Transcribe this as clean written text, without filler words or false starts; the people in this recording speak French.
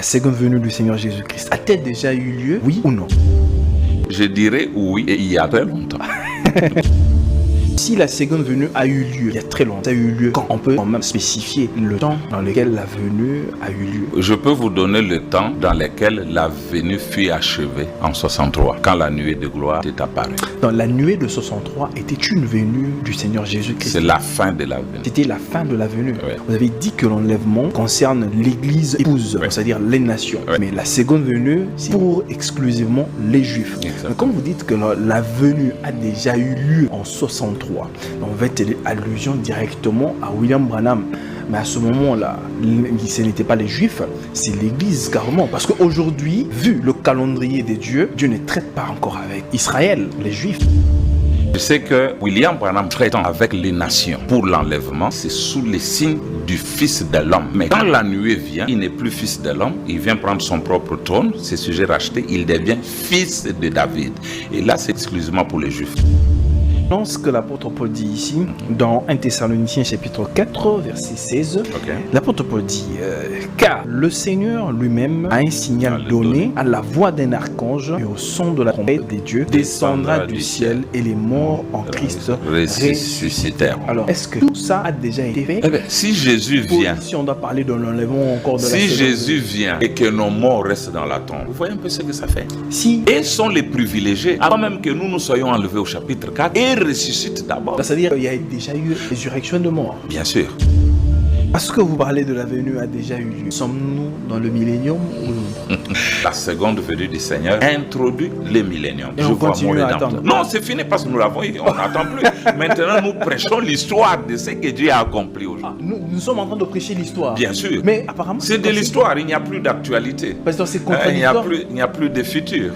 seconde venue du Seigneur Jésus-Christ a-t-elle déjà eu lieu, oui ou non? Je dirais oui, et il y a très longtemps. Si la seconde venue a eu lieu il y a très longtemps, ça a eu lieu quand on peut quand même spécifier le temps dans lequel la venue a eu lieu. Je peux vous donner le temps dans lequel la venue fut achevée en 63, quand la nuée de gloire est apparue. Dans la nuée de 63 était une venue du Seigneur Jésus-Christ. C'est la fin de la venue. C'était la fin de la venue. Oui. Vous avez dit que l'enlèvement concerne l'église épouse, Oui. c'est-à-dire les nations. Oui. Mais la seconde venue, c'est pour exclusivement les Juifs. Exactement. Mais comme vous dites que la venue a déjà eu lieu en 63, on va faire allusion directement à William Branham. Mais à ce moment-là, ce n'était pas les Juifs, c'est l'Église carrément. Parce qu'aujourd'hui, vu le calendrier des dieux, Dieu ne traite pas encore avec Israël, les Juifs. Je sais que William Branham traitant avec les nations pour l'enlèvement, c'est sous les signes du Fils de l'homme. Mais quand la nuée vient, il n'est plus fils de l'homme, il vient prendre son propre trône, ses sujets rachetés, il devient fils de David. Et là, c'est exclusivement pour les Juifs. Ce que l'apôtre Paul dit ici, dans 1 Thessaloniciens chapitre 4, verset 16, l'apôtre Paul dit car le Seigneur lui-même a un signal donné à la voix d'un archange et au son de la trompette des dieux descendra du ciel et les morts en Christ ressusciteront. Alors, est-ce que tout ça a déjà été fait? Eh bien, si Jésus vient, si on doit parler de l'enlèvement encore de la si seconde Jésus vient et que nos morts restent dans la tombe, vous voyez un peu ce que ça fait. Si, Et sont les privilégiés, avant même que nous soyons enlevés au chapitre 4, et ressuscitent d'abord. c'est-à-dire qu'il y a déjà eu résurrection de morts. Bien sûr. Parce que vous parlez de la venue a déjà eu lieu. Sommes-nous dans le millénium ou non? La seconde venue du Seigneur introduit le millénium. Et on continue à attendre. Non, c'est fini parce que nous l'avons eu, on n'attend plus. Maintenant, nous prêchons l'histoire de ce que Dieu a accompli aujourd'hui. Nous sommes en train de prêcher l'histoire. Bien sûr. Mais apparemment, C'est de l'histoire, il n'y a plus d'actualité. Parce que c'est Il contradictoire. n'y a plus de futur.